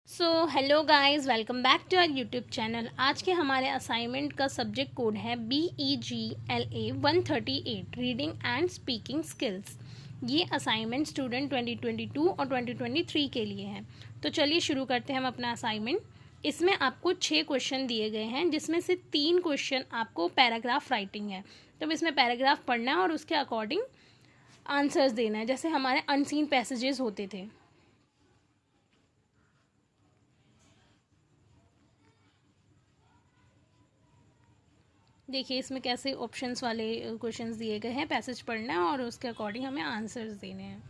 So hello guys, welcome back to our YouTube channel. आज के हमारे असाइनमेंट का सब्जेक्ट कोड है BEGLA 138 reading and speaking skills. ये असाइनमेंट स्टूडेंट 2022 और 2023 के लिए है। तो चलिए शुरू करते हैं हम अपना असाइनमेंट। इसमें आपको 6 क्वेश्चन दिए गए हैं, जिसमें से 3 क्वेश्चन आपको पैराग्राफ राइटिंग है। तो इसमें पैराग्राफ पढ़ना है और उसके अकॉर्डिंग आंसर्स देना है, जैसे हमारे अनसीन पैसेजेस होते थे। देखिए इसमें कैसे ऑप्शंस वाले क्वेश्चंस दिए गए हैं, पैसेज पढ़ना है और उसके अकॉर्डिंग हमें आंसर्स देने हैं।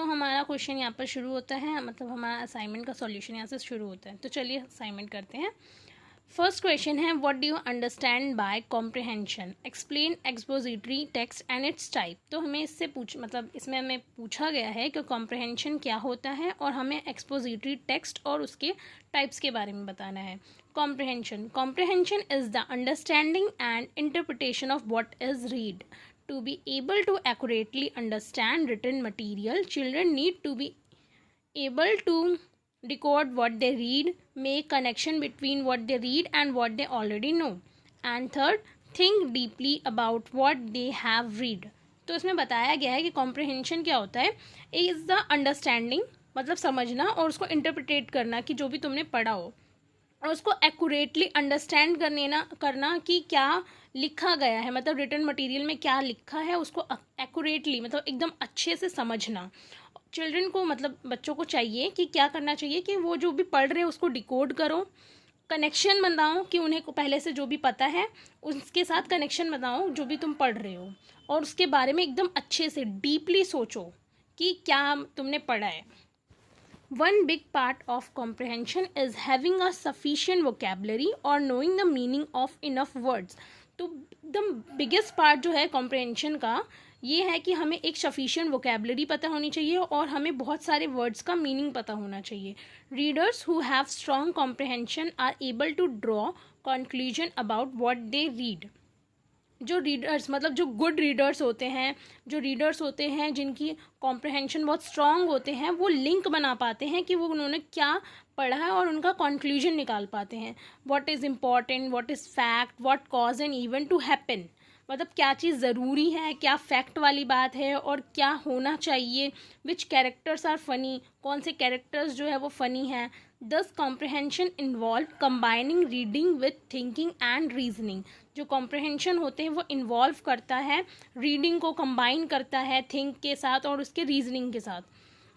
हमारा क्वेश्चन यहाँ पर शुरू होता है, मतलब हमारा असाइनमेंट का सॉल्यूशन यहाँ से शुरू होता है। तो चलिए असाइनमेंट करते हैं। फर्स्ट क्वेश्चन है, what do you understand by comprehension, explain expository text and its type. तो हमें इसमें हमें पूछा गया है कि कॉम्प्रिहेंशन क्या होता है और हमें एक्सपोजिटरी टेक्स्ट और उसके टाइप्स के बारे में बताना है। Comprehension is the understanding and interpretation of what is read. To be able to accurately understand written material, children need to be able to decode what they read, make connection between what they read and what they already know. And third, think deeply about what they have read. तो इसमें बताया गया है कि comprehension क्या होता है। Is the understanding मतलब समझना, और उसको इंटरप्रिटेट करना कि जो भी तुमने पढ़ा हो, और उसको एक्यूरेटली अंडरस्टैंड करना कि क्या लिखा गया है, मतलब रिटन मटेरियल में क्या लिखा है उसको एक्यूरेटली मतलब एकदम अच्छे से समझना। चिल्ड्रन को मतलब बच्चों को चाहिए कि क्या करना चाहिए कि वो जो भी पढ़ रहे हैं उसको डिकोड करो, कनेक्शन बनाओ कि उन्हें को पहले से जो भी पता है उसके साथ कनेक्शन बनाओ जो भी तुम पढ़ रहे हो, और उसके बारे में एकदम अच्छे से डीपली सोचो कि क्या तुमने पढ़ा है। One big part of comprehension is having a sufficient vocabulary or knowing the meaning of enough words. तो द बिगेस्ट पार्ट जो है कॉम्प्रहेंशन का ये है कि हमें एक सफिशिएंट वोकेबलरी पता होनी चाहिए और हमें बहुत सारे वर्ड्स का मीनिंग पता होना चाहिए। Readers who have strong comprehension are able to draw conclusion about what they read. जो रीडर्स मतलब जो गुड रीडर्स होते हैं जिनकी कॉम्प्रहेंशन बहुत स्ट्रांग होते हैं, वो लिंक बना पाते हैं कि वो उन्होंने क्या पढ़ा है और उनका कंक्लूजन निकाल पाते हैं। What is important, what is fact, what cause an event to happen, मतलब क्या चीज़ ज़रूरी है, क्या फैक्ट वाली बात है और क्या होना चाहिए। विच कैरेक्टर्स आर फनी, कौन से कैरेक्टर्स जो है वो फ़नी हैं। दस comprehension involve combining reading with thinking and reasoning. जो कॉम्प्रहेंशन होते हैं वो इन्वॉल्व करता है, रीडिंग को कंबाइन करता है थिंक के साथ और उसके रीजनिंग के साथ.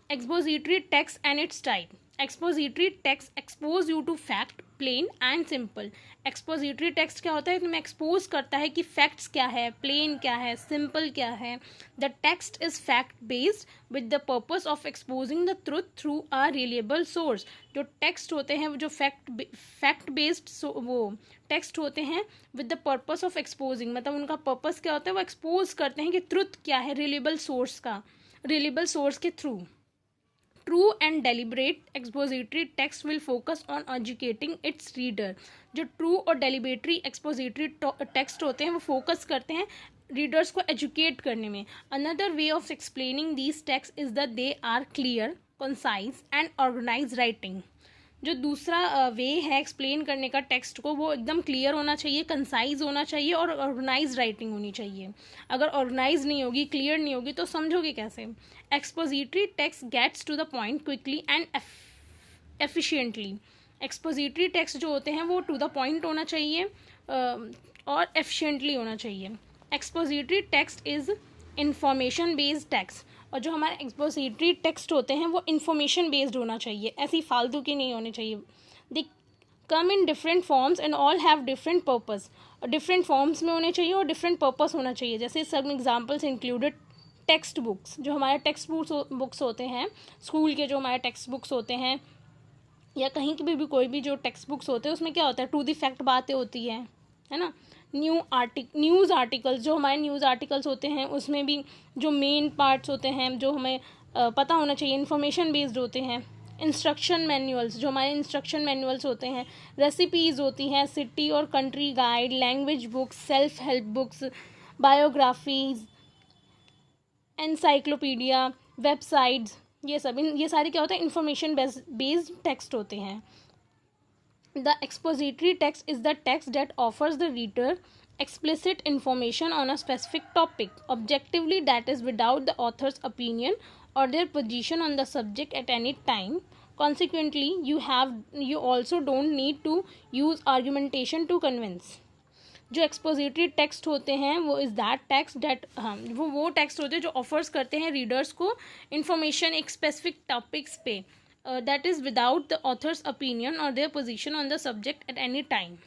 Expository text and its type. Expository text expose you to fact, plain and simple. Expository text क्या होता है, तुम्हें एक्सपोज करता है कि फैक्ट्स क्या है, प्लेन क्या है, सिंपल क्या है. The text is fact based with the purpose of exposing the truth through a reliable source. जो टेक्स्ट होते हैं जो फैक्ट बेस्ड वो टेक्स्ट होते हैं with the purpose of exposing, मतलब उनका पर्पज क्या होता है, वो एक्सपोज करते हैं कि ट्रुथ क्या है रिलेबल सोर्स के through. True and deliberate expository text will focus on educating it's reader. जो ट्रू और डेलिब्रेटरी एक्सपोजिटरी टेक्स्ट होते हैं वो फोकस करते हैं रीडर्स को एजुकेट करने में. Another way of explaining these text is that they are clear, concise and organize writing. जो दूसरा वे है एक्सप्लेन करने का टेक्स्ट को, वो एकदम क्लियर होना चाहिए, कंसाइज होना चाहिए और ऑर्गेनाइज राइटिंग होनी चाहिए. अगर ऑर्गेनाइज नहीं होगी, क्लियर नहीं होगी तो समझोगे कैसे. Expository text gets to the point quickly and efficiently. Expository text जो होते हैं वो टू द पॉइंट होना चाहिए और एफिशिएंटली होना चाहिए. Expository text is information based text. और जो हमारे एक्सपोजिटरी टेक्स्ट होते हैं वो इन्फॉर्मेशन बेस्ड होना चाहिए, ऐसी फालतू की नहीं होने चाहिए. They come in different forms and all have different purpose. और डिफरेंट फॉर्म्स में होने चाहिए और डिफरेंट पर्पस होना चाहिए. जैसे सब एग्जाम्पल्स इंक्लूडेड टेक्स्ट बुक्स. जो हमारे टेक्स्ट बुक्स होते हैं स्कूल के, जो हमारे टेक्स्ट बुक्स होते हैं या कहीं की भी कोई भी जो टेक्स्ट बुक्स होते हैं उसमें क्या होता है, टू द फैक्ट बातें होती है ना. न्यूज़ आर्टिकल्स, जो हमारे न्यूज़ आर्टिकल्स होते हैं उसमें भी जो मेन पार्ट्स होते हैं जो हमें पता होना चाहिए, इन्फॉर्मेशन बेस्ड होते हैं। इंस्ट्रक्शन मैनुअल्स, जो हमारे इंस्ट्रक्शन मैनुअल्स होते हैं। रेसिपीज़ होती हैं, सिटी और country guide, language books, self help books, biographies, encyclopedia, websites, ये सारे क्या होते हैं, इंफॉर्मेशन बेस्ड टेक्स्ट होते हैं। The expository text is the text that offers the reader explicit information on a specific topic objectively, that is without the author's opinion or their position on the subject at any time. Consequently, you also don't need to use argumentation to convince. जो expository text होते हैं वो is that text that वो text होते हैं जो offers करते हैं रीडर्स को इन्फॉर्मेशन एक स्पेसिफिक टॉपिक्स पे, that is without the author's opinion और their position on the subject at any time.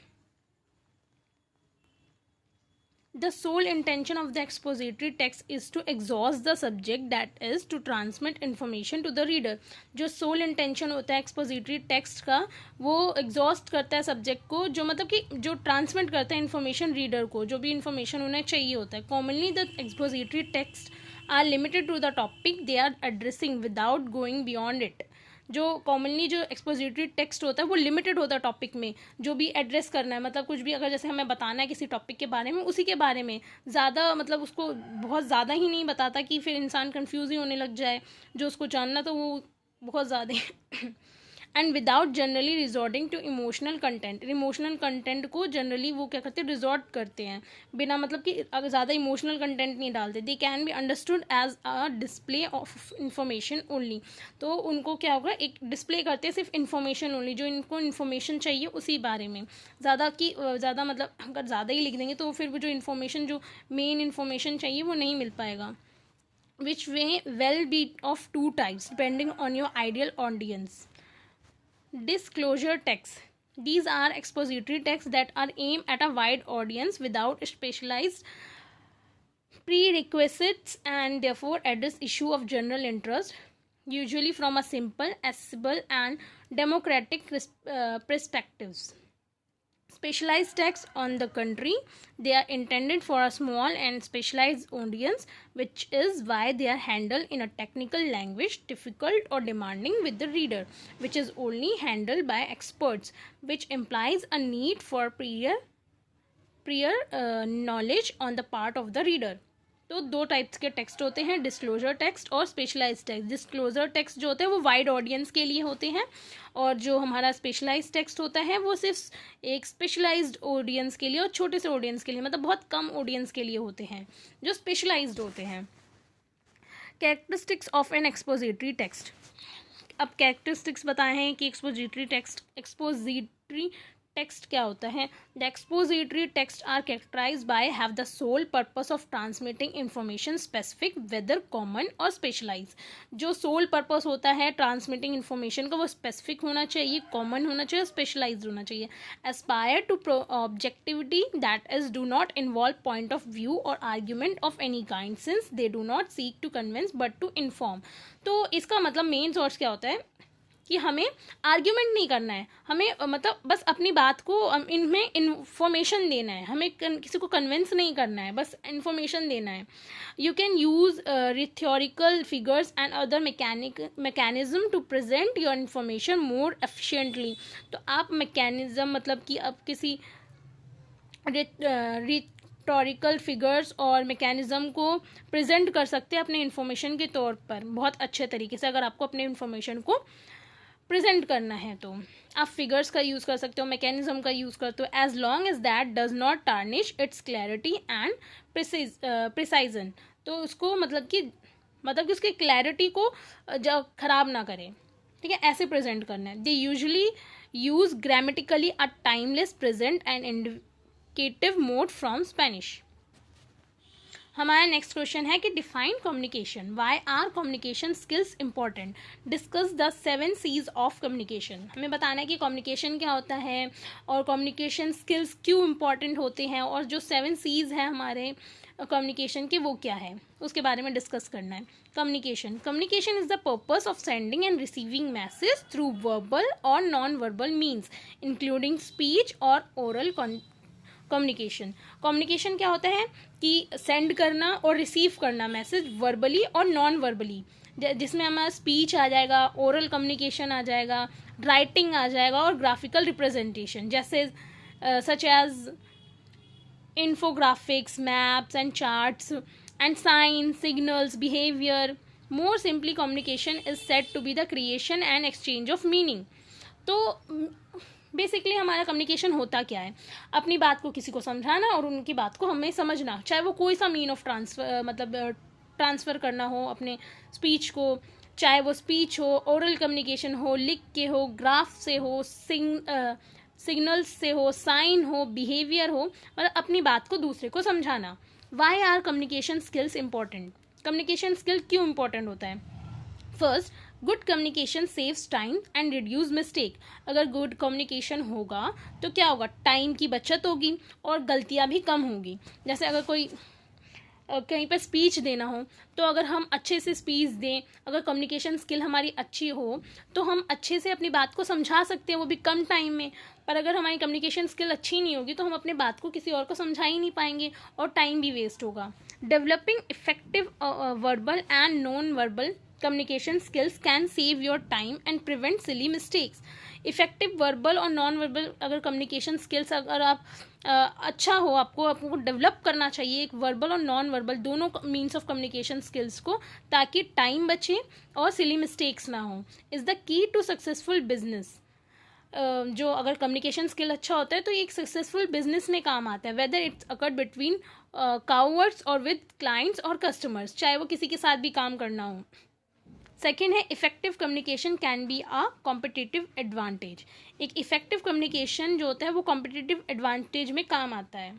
The sole intention of the expository text is to exhaust the subject, that is to transmit information to the reader. जो sole intention होता है expository text का, वो exhaust करता है subject को, जो मतलब कि जो transmit करता है information reader को, जो भी information उन्हें चाहिए होता है. Commonly the expository texts are limited to the topic they are addressing without going beyond it. जो कॉमनली जो एक्सपोजिटरी टेक्स्ट होता है वो लिमिटेड होता है टॉपिक में, जो भी एड्रेस करना है, मतलब कुछ भी अगर जैसे हमें बताना है किसी टॉपिक के बारे में, उसी के बारे में ज़्यादा, मतलब उसको बहुत ज़्यादा ही नहीं बताता कि फिर इंसान कंफ्यूज ही होने लग जाए. जो उसको जानना तो वो बहुत ज़्यादा and without generally resorting to emotional content. Emotional content को जनरली वो क्या करते हैं, रिजॉर्ट करते हैं, बिना मतलब कि अगर ज़्यादा इमोशनल कंटेंट नहीं डालते. They can be understood as a display of information only. तो उनको क्या होगा, एक डिस्प्ले करते हैं सिर्फ इन्फॉर्मेशन ओनली, जो इनको इन्फॉर्मेशन चाहिए उसी बारे में. ज़्यादा मतलब अगर ज़्यादा ही लिख देंगे तो फिर वो जो इन्फॉर्मेशन, जो मेन इन्फॉर्मेशन चाहिए वो नहीं मिल पाएगा. Which way well be of two types depending on your ideal audience. Disclosure text. These are expository texts that are aimed at a wide audience without specialized prerequisites and therefore address issue of general interest, usually from a simple, accessible and democratic perspectives. Specialized texts, on the contrary, they are intended for a small and specialized audience, which is why they are handled in a technical language difficult or demanding with the reader, which is only handled by experts, which implies a need for prior knowledge on the part of the reader. तो दो types के text होते हैं, disclosure text और specialised text. Disclosure text जो होते हैं वो वाइड ऑडियंस के लिए होते हैं, और जो हमारा स्पेशलाइज्ड टेक्स्ट होता है वो सिर्फ एक स्पेशलाइज्ड ऑडियंस के लिए और छोटे से ऑडियंस के लिए, मतलब बहुत कम ऑडियंस के लिए होते हैं जो स्पेशलाइज्ड होते हैं. Characteristics of an expository text. अब कैरेक्टरिस्टिक्स बताए हैं कि एक्सपोजिटरी टेक्स्ट क्या होता है. The expository text are characterized by have the sole purpose of transmitting information specific, whether common और स्पेशलाइज. जो सोल पर्पस होता है ट्रांसमिटिंग इंफॉर्मेशन का वो स्पेसिफिक होना चाहिए, कॉमन होना चाहिए, स्पेशलाइज्ड होना चाहिए. Aspire to objectivity, that is do not involve point of view और argument of any kind, since they do not seek to convince but to inform. तो इसका मतलब मेन सोर्स क्या होता है कि हमें आर्ग्यूमेंट नहीं करना है, हमें मतलब बस अपनी बात को इनमें इन्फॉर्मेशन देना है, हमें किसी को कन्विंस नहीं करना है, बस इन्फॉर्मेशन देना है. You can use rhetorical figures and other mechanism to present your information more efficiently. तो आप मैकेनिज्म मतलब कि आप किसी रिथ्योरिकल फिगर्स और मैकेनिज्म को प्रेजेंट कर सकते हैं अपने इन्फॉर्मेशन के तौर पर बहुत अच्छे तरीके से. अगर आपको अपने इन्फॉर्मेशन को प्रेजेंट करना है तो आप फिगर्स का यूज़ कर सकते हो, मैकेनिज्म का यूज़ करते हो, as long as that does not tarnish its clarity and precision. तो उसको मतलब कि उसकी क्लैरिटी को ख़राब ना करें, ठीक है, ऐसे प्रेजेंट करना है. They usually use grammatically a timeless present and indicative mode from Spanish. हमारा नेक्स्ट क्वेश्चन है कि define communication. Why are communication skills important. Discuss the 7 C's of communication. हमें बताना है कि कम्युनिकेशन क्या होता है और कम्युनिकेशन स्किल्स क्यों इंपॉर्टेंट होते हैं, और जो 7 C's है हमारे कम्युनिकेशन के वो क्या है उसके बारे में डिस्कस करना है. Communication is the purpose of sending and receiving message through verbal और non verbal means including speech और ओरल कम्युनिकेशन। कम्युनिकेशन क्या होता है कि सेंड करना और रिसीव करना मैसेज वर्बली और नॉन वर्बली, जिसमें हमारा स्पीच आ जाएगा, ओरल कम्युनिकेशन आ जाएगा, राइटिंग आ जाएगा और ग्राफिकल रिप्रेजेंटेशन, जैसे such as infographics, maps and charts, and signs, signals, behavior. More simply, communication is said to be the creation and exchange of meaning. तो basically हमारा communication होता क्या है? अपनी बात को किसी को समझाना और उनकी बात को हमें समझना, चाहे वो कोई सा मीन ऑफ ट्रांसफर मतलब ट्रांसफ़र करना हो अपने स्पीच को, चाहे वो स्पीच हो, ओरल कम्युनिकेशन हो, लिख के हो, ग्राफ से हो, सिग्नल्स से हो, साइन हो, बिहेवियर हो, मतलब अपनी बात को दूसरे को समझाना। Why are communication skills important? Communication skill क्यों इंपॉर्टेंट होता है? First, good communication saves time and reduce mistake. अगर गुड कम्युनिकेशन होगा तो क्या होगा? टाइम की बचत होगी और गलतियाँ भी कम होंगी। जैसे अगर कोई कहीं पर स्पीच देना हो तो अगर हम अच्छे से स्पीच दें, अगर कम्युनिकेशन स्किल हमारी अच्छी हो तो हम अच्छे से अपनी बात को समझा सकते हैं, वो भी कम टाइम में। पर अगर हमारी कम्युनिकेशन स्किल अच्छी नहीं होगी तो हम अपने बात को किसी और को समझा ही नहीं पाएंगे और टाइम भी वेस्ट होगा। Developing effective verbal and non verbal communication skills can save your time and prevent silly mistakes. Effective verbal और नॉन वर्बल अगर कम्युनिकेशन स्किल्स अगर आप अच्छा हो, आपको डेवलप करना चाहिए एक वर्बल और नॉन वर्बल दोनों मीन्स ऑफ कम्युनिकेशन स्किल्स को, ताकि टाइम बचे और सिली मिस्टेक्स ना हो, is the key to successful business. जो अगर कम्युनिकेशन स्किल अच्छा होता है तो ये एक सक्सेसफुल बिजनेस में काम आता है, whether it's occurred between cowards और विद क्लाइंट्स और कस्टमर्स, चाहे वो किसी के साथ भी काम करना हो। सेकेंड है effective communication can be a competitive advantage. एक इफेक्टिव कम्युनिकेशन जो होता है वो कॉम्पिटिटिव एडवांटेज में काम आता है।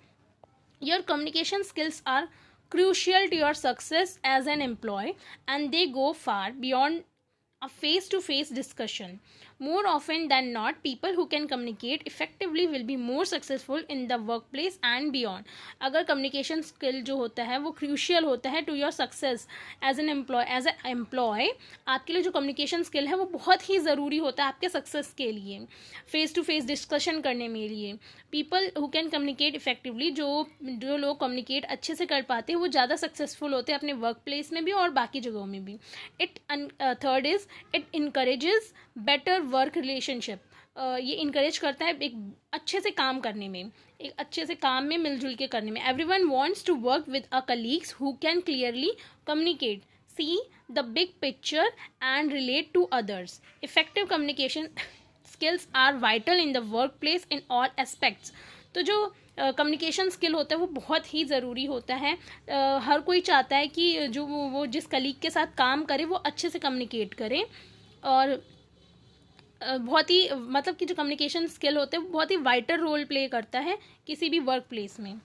Your communication skills are crucial to your success as an employee and they go far beyond a face-to-face discussion. More often than not, people who can communicate effectively will be more successful in the workplace and beyond. अगर communication skill जो होता है वो crucial होता है to your success as an employee, आपके लिए जो communication skill है वो बहुत ही ज़रूरी होता है आपके success के लिए, face to face discussion करने में लिए। People who can communicate effectively, जो लोग communicate अच्छे से कर पाते हैं वो ज़्यादा successful होते हैं अपने workplace में भी और बाकी जगहों में भी। Third is it encourages better work relationship. ये इनकरेज करता है एक अच्छे से काम करने में, एक अच्छे से काम में मिलजुल के करने में। Everyone wants to work with a colleagues who can clearly communicate, see the big picture and relate to others. Effective communication skills are vital in the workplace in all aspects. तो जो communication skill होता है वो बहुत ही ज़रूरी होता है। हर कोई चाहता है कि जो वो जिस कलीग के साथ काम करे वो अच्छे से कम्युनिकेट करे, और बहुत ही मतलब कि जो कम्युनिकेशन स्किल होते हैं वो बहुत ही वाइटल रोल प्ले करता है किसी भी वर्क प्लेस में।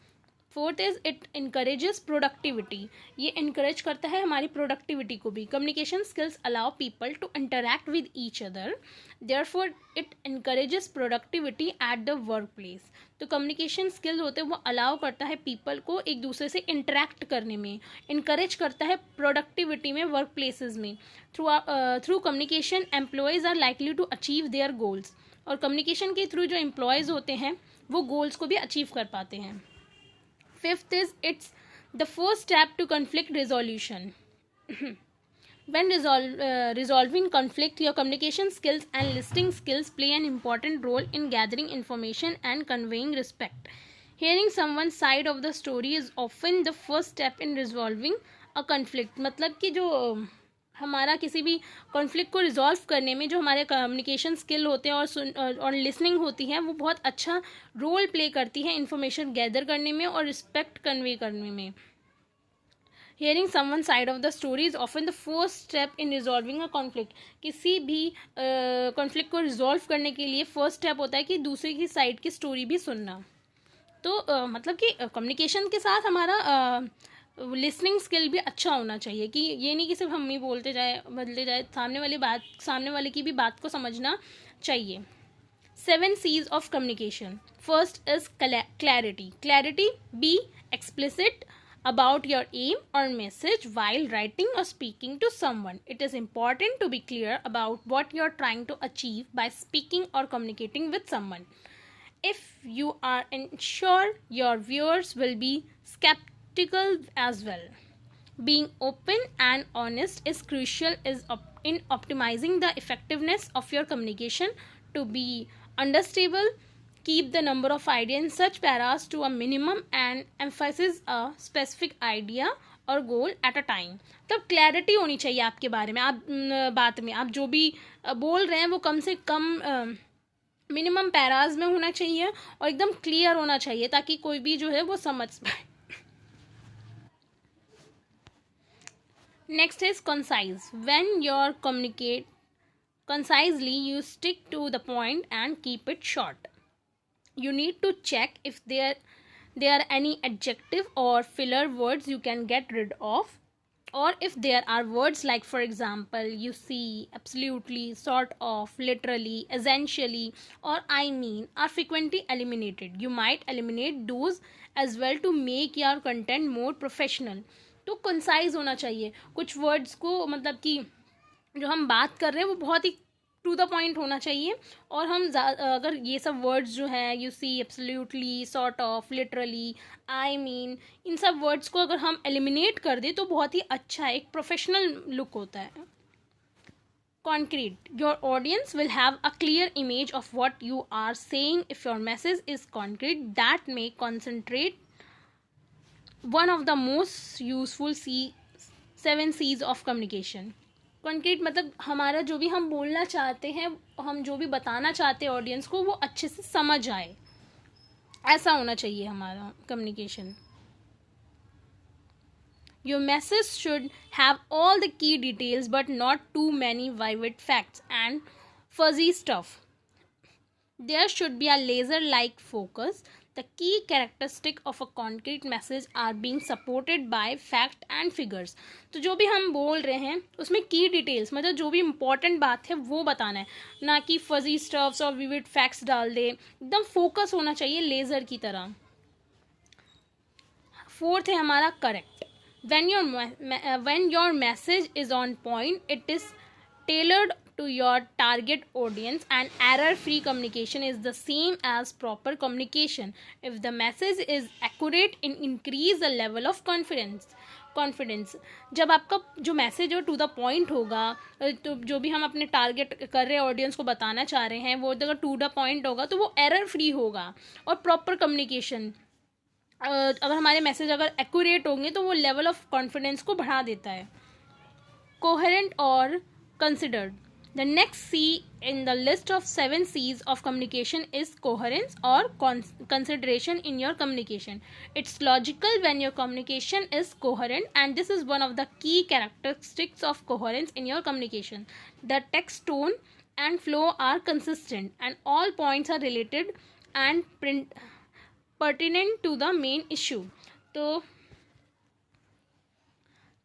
Fourth is it encourages productivity. ये इनकरेज करता है हमारी प्रोडक्टिविटी को भी। Communication skills allow people to interact with each other, therefore it encourages productivity at the workplace. तो कम्युनिकेशन स्किल होते हैं वो अलाउ करता है पीपल को एक दूसरे से इंटरैक्ट करने में, इनकरेज करता है प्रोडक्टिविटी में वर्क प्लेसेस में। Through communication employees are likely to achieve their goals. और कम्युनिकेशन के थ्रू जो एम्प्लॉयज़ होते हैं वो गोल्स को भी अचीव कर पाते हैं। Fifth is it's the first step to conflict resolution. When resolving conflict, your communication skills and listening skills play an important role in gathering information and conveying respect. Hearing someone's side of the story is often the first step in resolving a conflict. मतलब कि जो हमारा किसी भी conflict को resolve करने में जो हमारे कम्युनिकेशन स्किल होते हैं और लिसनिंग होती है वो बहुत अच्छा रोल प्ले करती है इन्फॉर्मेशन गैदर करने में और रिस्पेक्ट कन्वे करने में। Hearing someone side of the story is often the first step in resolving a conflict. किसी भी कॉन्फ्लिक्ट को रिजॉल्व करने के लिए फर्स्ट स्टेप होता है कि दूसरे की साइड की स्टोरी भी सुनना। तो मतलब कि कम्युनिकेशन के साथ हमारा लिसनिंग स्किल भी अच्छा होना चाहिए, कि ये नहीं कि सिर्फ हम ही बोलते जाए, सामने वाले की भी बात को समझना चाहिए। 7 C's of communication. First is clarity. Be explicit about your aim or message while writing or speaking to someone. It is important to be clear about what you are trying to achieve by speaking or communicating with someone. if you are ensure your viewers will be skeptical as well. Being open and honest is crucial in optimizing the effectiveness of your communication. To be understandable, keep the number of ideas in such paras to a minimum and emphasize a specific idea और गोल at a time. तब clarity होनी चाहिए आपके बारे में, आप बात में आप जो भी बोल रहे हैं वो कम से कम मिनिमम पैराज में होना चाहिए और एकदम क्लियर होना चाहिए ताकि कोई भी जो है वो समझ पाए. Next is concise. When your communicate concisely, you stick to the point and keep it short. You need to check if there are any adjective or filler words you can get rid of, or if there are words like, for example, you see, absolutely, sort of, literally, essentially, or I mean are frequently eliminated. You might eliminate those as well to make your content more professional. तो concise होना चाहिए. कुछ words को मतलब कि जो हम बात कर रहे हैं वो बहुत ही टू द पॉइंट होना चाहिए. और हम अगर ये सब वर्ड्स जो है, you see, absolutely, sort of, literally, I mean, इन सब वर्ड्स को अगर हम एलिमिनेट कर दें तो बहुत ही अच्छा एक प्रोफेशनल लुक होता है. Concrete. Your audience will have a clear image of what you are saying. If your message is concrete, that may concentrate one of the most useful 7 C's of communication. Concrete मतलब हमारा जो भी हम बोलना चाहते हैं, हम जो भी बताना चाहते हैं ऑडियंस को, वो अच्छे से समझ आए, ऐसा होना चाहिए हमारा communication. Your message should have all the key details but not too many vivid facts and fuzzy stuff. There should be a laser like focus. The key characteristic of a concrete message are being supported by fact and figures. तो जो भी हम बोल रहे हैं उसमें की details मतलब जो भी इम्पोर्टेंट बात है वो बताना है, ना कि फजी स्टफ्स और विविड फैक्ट्स डाल दे. एकदम फोकस होना चाहिए लेज़र की तरह. 4th है हमारा correct. when your message is on point, it is tailored to your target audience, and error-free communication is the same as proper communication. If the message is accurate, it increase the level of confidence. जब आपका जो message हो to the point होगा, तो जो भी हम अपने टारगेट कर रहे हैं ऑडियंस को बताना चाह रहे हैं वो अगर टू द पॉइंट होगा तो वो एरर फ्री होगा. और प्रॉपर कम्युनिकेशन, अगर हमारे मैसेज अगर एक्यूरेट होंगे तो वो लेवल ऑफ कॉन्फिडेंस को बढ़ा देता है. कोहेरेंट और considered. The next C in the list of 7 C's of communication is coherence or consideration in your communication. It's logical when your communication is coherent, and this is one of the key characteristics of coherence in your communication. The text, tone and flow are consistent, and all points are related and pertinent to the main issue.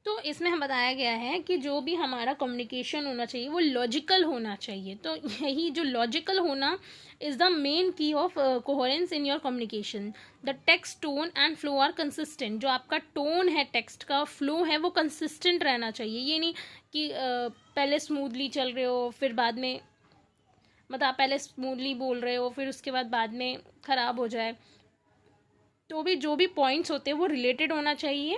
तो इसमें हम बताया गया है कि जो भी हमारा कम्युनिकेशन होना चाहिए वो लॉजिकल होना चाहिए. तो यही जो लॉजिकल होना is the main key of coherence in your communication. The text, tone and flow are consistent. जो आपका टोन है, टेक्स्ट का फ्लो है, वो कंसिस्टेंट रहना चाहिए. ये नहीं कि पहले स्मूथली चल रहे हो फिर बाद में मतलब आप पहले स्मूथली बोल रहे हो फिर उसके बाद में ख़राब हो जाए. तो भी जो भी पॉइंट्स होते हैं वो रिलेटेड होना चाहिए.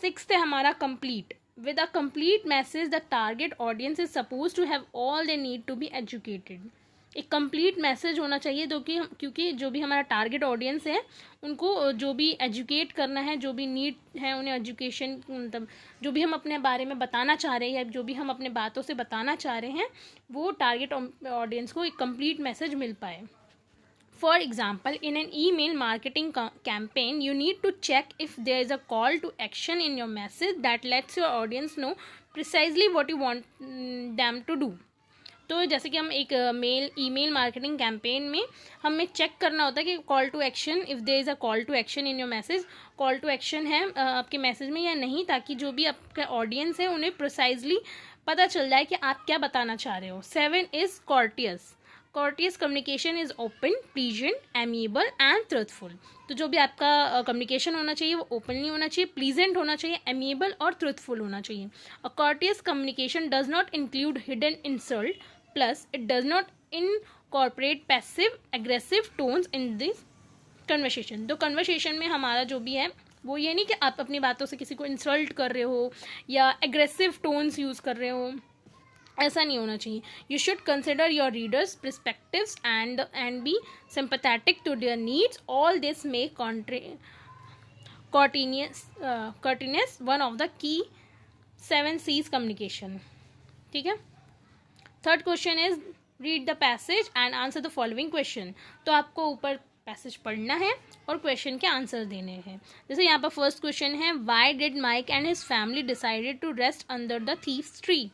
6th है हमारा complete. With a complete message the target audience is suppose to have all they need to be educated. एक कंप्लीट मैसेज होना चाहिए क्योंकि जो भी हमारा टारगेट ऑडियंस है उनको जो भी एजुकेट करना है, जो भी नीड है उन्हें एजुकेशन मतलब जो भी हम अपने बारे में बताना चाह रहे हैं या जो भी हम अपने बातों से बताना चाह रहे हैं वो टारगेट ऑडियंस को एक कंप्लीट मैसेज मिल पाए. For example, in an email marketing campaign, you need to check if there is a call to action in your message that lets your audience know precisely what you want them to do. तो जैसे कि हम एक email marketing campaign में हमें check करना होता है कि call to action, if there is a call to action in your message, call to action है आपके मैसेज में या नहीं, ताकि जो भी आपका ऑडियंस है उन्हें प्रिसाइजली पता चल जाए कि आप क्या बताना चाह रहे हो. 7 is courteous. Courteous communication is open, pleasant, amiable and truthful. तो जो भी आपका कम्युनिकेशन होना चाहिए वो ओपनली होना चाहिए, प्लीजेंट होना चाहिए, एमिएबल और ट्रूथफुल होना चाहिए. A courteous communication does not include hidden insult, plus it does not corporate passive aggressive tones in this conversation. तो कन्वर्सेशन में हमारा जो भी है वो ये नहीं कि आप अपनी बातों से किसी को इंसल्ट कर रहे हो या एग्रेसिव टोन्स यूज़ कर रहे हो, ऐसा नहीं होना चाहिए। You should consider your readers perspectives and be sympathetic to their needs. All this make courteousness one of the key 7 C's communication. ठीक है। Third question is read the passage and answer the following question. तो आपको ऊपर passage पढ़ना है और question के answer देने हैं। जैसे यहाँ पर फर्स्ट क्वेश्चन है, why did Mike and his family decided to rest under the thieves tree.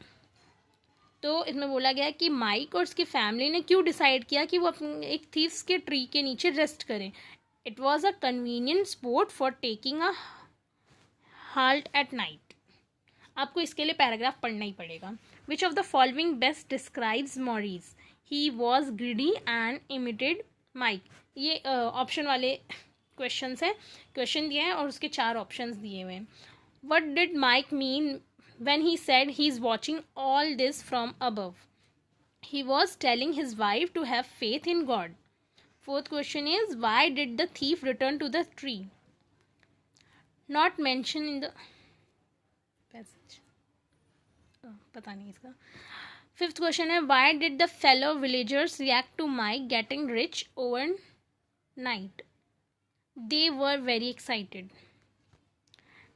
तो इसमें बोला गया कि माइक और उसकी फैमिली ने क्यों डिसाइड किया कि वो अपने एक थीव्स के ट्री के नीचे रेस्ट करें। It was a convenient spot for taking a halt at night. आपको इसके लिए पैराग्राफ पढ़ना ही पड़ेगा। Which of the following best describes Morris, he was greedy and imitated Mike. ये ऑप्शन वाले क्वेश्चंस हैं, क्वेश्चन दिए हैं और उसके 4 ऑप्शंस दिए हुए हैं। What did Mike mean when he said he is watching all this from above? He was telling his wife to have faith in God. Fourth question is, why did the thief return to the tree? Not mentioned in the passage. पता नहीं इसका। Fifth question है, why did the fellow villagers react to Mike getting rich overnight? They were very excited.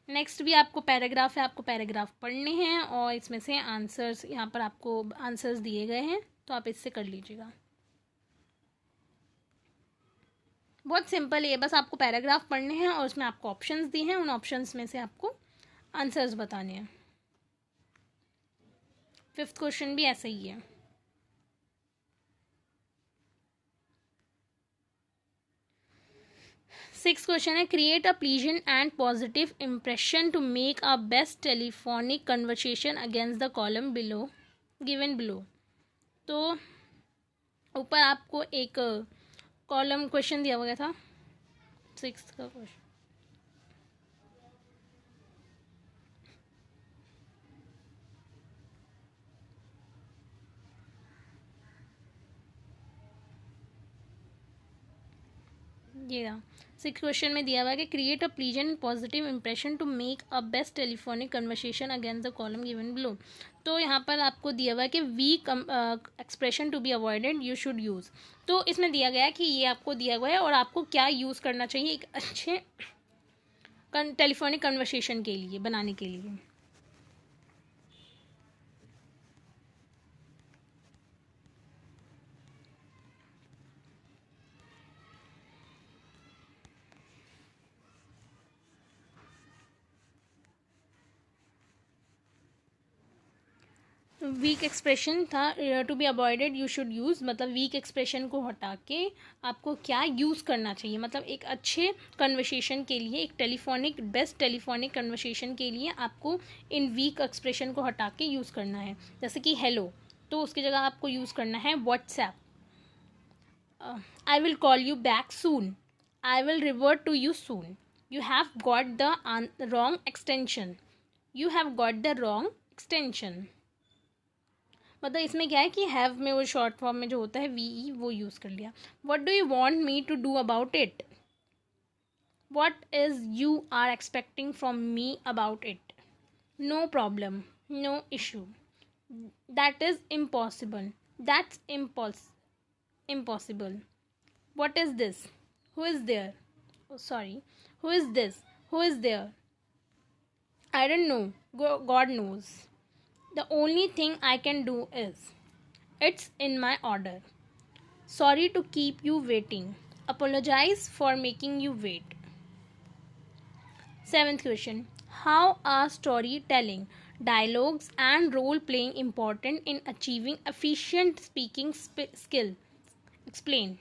Next भी आपको paragraph है, आपको paragraph पढ़ने हैं और इसमें से आंसर्स, यहाँ पर आपको आंसर्स दिए गए हैं तो आप इससे कर लीजिएगा। बहुत सिंपल है, बस आपको पैराग्राफ पढ़ने हैं और उसमें आपको ऑप्शंस दिए हैं, उन ऑप्शंस में से आपको आंसर्स बताने हैं। 5th क्वेश्चन भी ऐसा ही है। सिक्स क्वेश्चन है, create a pleasant and positive impression to make a best telephonic conversation against the column below given below. तो ऊपर आपको एक कॉलम क्वेश्चन दिया हुआ था, 6th का क्वेश्चन। ये 6th क्वेश्चन में दिया हुआ है कि create a pleasant positive impression to make a best telephonic conversation against the column given below. तो यहाँ पर आपको दिया हुआ है कि weak expression to be avoided you should use. तो इसमें दिया गया है कि ये आपको दिया हुआ है और आपको क्या यूज़ करना चाहिए एक अच्छे टेलीफोनिक कन्वर्सेशन के लिए, बनाने के लिए। वीक एक्सप्रेशन था to be avoided you should use, मतलब वीक एक्सप्रेशन को हटा के आपको क्या यूज़ करना चाहिए, मतलब एक अच्छे कन्वर्सेशन के लिए, एक टेलीफोनिक बेस्ट टेलीफोनिक कन्वर्सेशन के लिए आपको इन वीक एक्सप्रेशन को हटा के यूज़ करना है। जैसे कि हेलो, तो उसकी जगह आपको यूज़ करना है WhatsApp. I will call you back soon, I will revert to you soon, you have got the wrong extension, you have got the wrong extension. मतलब इसमें क्या है कि हैव में वो शॉर्ट फॉर्म में जो होता है वी वो यूज़ कर लिया। What do you want me to do about it, what is you are expecting from me about it, no problem, no issue, that is impossible, that's impossible, what is this, who is there, sorry who is this, who is there, I don't know, God knows, the only thing I can do is, it's in my order, sorry to keep you waiting, apologize for making you wait. 7th question, how are storytelling, dialogues and role playing important in achieving efficient speaking skill, explain.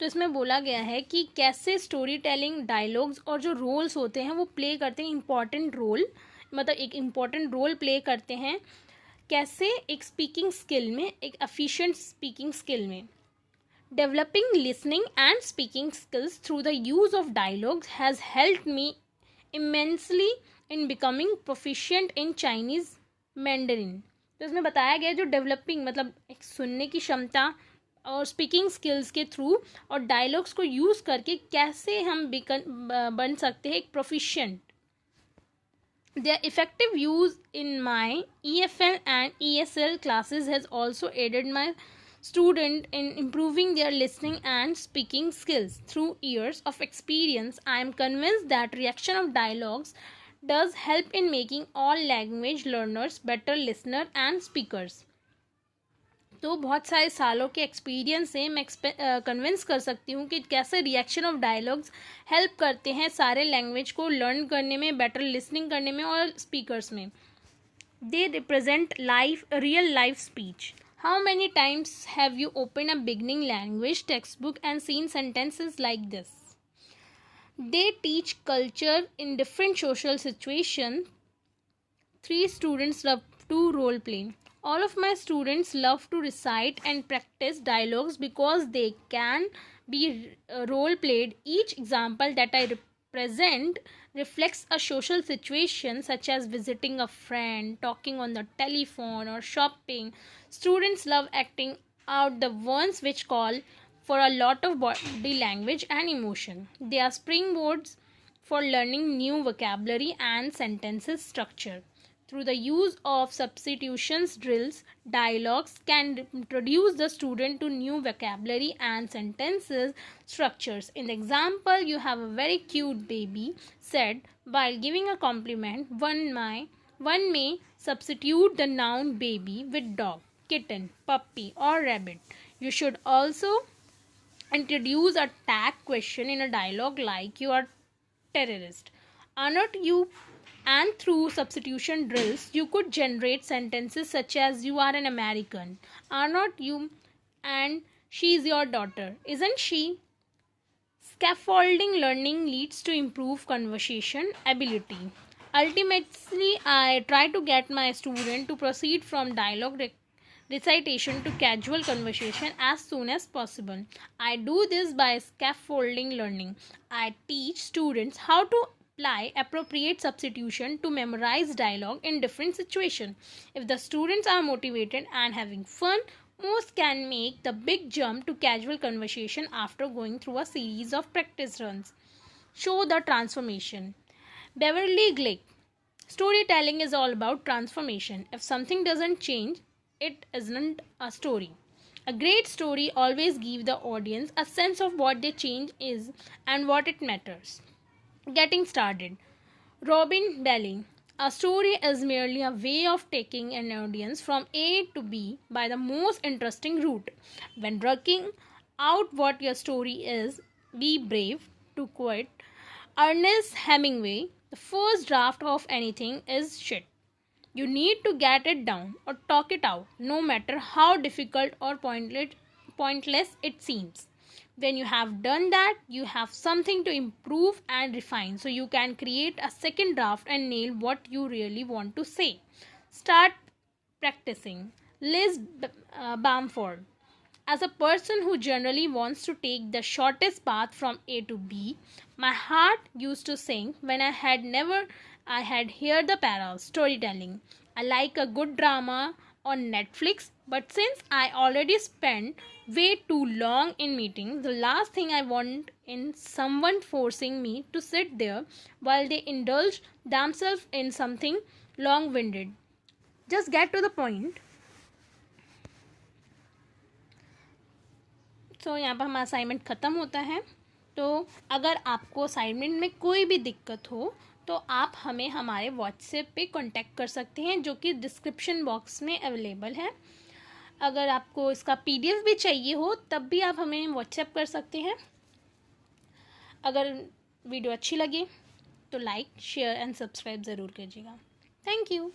तो इसमें बोला गया है कि कैसे story telling, dialogues और जो roles होते हैं वो प्ले करते हैं इम्पॉर्टेंट रोल, मतलब एक इम्पॉर्टेंट रोल प्ले करते हैं कैसे एक स्पीकिंग स्किल में, एक एफिशिएंट स्पीकिंग स्किल में। Developing listening and speaking skills through the use of dialogues has helped me immensely in becoming proficient in Chinese Mandarin. तो इसमें बताया गया जो डेवलपिंग मतलब एक सुनने की क्षमता और स्पीकिंग स्किल्स के थ्रू और डायलॉग्स को यूज़ करके कैसे हम बन सकते हैं एक proficient. Their effective use in my EFL and ESL classes has also aided my student in improving their listening and speaking skills. Through years of experience, I am convinced that reaction of dialogues does help in making all language learners better listener and speakers. तो बहुत सारे सालों के experience से मैं convince कर सकती हूँ कि कैसे रिएक्शन ऑफ डायलॉग्स हेल्प करते हैं सारे लैंग्वेज को लर्न करने में, बेटर लिसनिंग करने में और स्पीकर्स में. They represent life real life speech. How many times have you open a beginning language text book and seen sentences like this. They teach culture in different social situation. 3 students love to role play. All of my students love to recite and practice dialogues because they can be role played. Each example that I present reflects a social situation such as visiting a friend, talking on the telephone, or shopping. Students love acting out the ones which call for a lot of body language and emotion. They are springboards for learning new vocabulary and sentences structure. Through the use of substitutions drills, dialogues can introduce the student to new vocabulary and sentences structures. In the example, you have a very cute baby said while giving a compliment. One may substitute the noun baby with dog, kitten, puppy, or rabbit. You should also introduce a tag question in a dialogue like you are terrorist. Are not you? And through substitution drills, you could generate sentences such as you are an American. Are not you? And she is your daughter. Isn't she? Scaffolding learning leads to improved conversation ability. Ultimately, I try to get my student to proceed from dialogue recitation to casual conversation as soon as possible. I do this by scaffolding learning. I teach students how to apply appropriate substitution to memorize dialogue in different situations. If the students are motivated and having fun, most can make the big jump to casual conversation after going through a series of practice runs. Show the transformation. Beverly Glick. Storytelling is all about transformation. If something doesn't change, it isn't a story. A great story always gives the audience a sense of what the change is and what it matters. Getting started. Robin Daly. A story is merely a way of taking an audience from A to B by the most interesting route. When working out what your story is, be brave. To quote Ernest Hemingway, the first draft of anything is shit. You need to get it down or talk it out, no matter how difficult or pointless it seems. When you have done that, you have something to improve and refine, so you can create a second draft and nail what you really want to say. Start practicing. Liz Bamford. As a person who generally wants to take the shortest path from A to B, my heart used to sink when I had heard the para storytelling. I like a good drama on Netflix, but since I already spent way too long in meetings, the last thing I want is someone forcing me to sit there while they indulge themselves in something long-winded. Just get to the point. तो यहाँ पर हमारा assignment ख़त्म होता है. तो अगर आपको असाइनमेंट में कोई भी दिक्कत हो तो आप हमें हमारे व्हाट्सएप पे कांटेक्ट कर सकते हैं, जो कि डिस्क्रिप्शन बॉक्स में अवेलेबल है. अगर आपको इसका PDF भी चाहिए हो तब भी आप हमें व्हाट्सएप कर सकते हैं. अगर वीडियो अच्छी लगे तो लाइक, शेयर एंड सब्सक्राइब ज़रूर कीजिएगा. Thank you.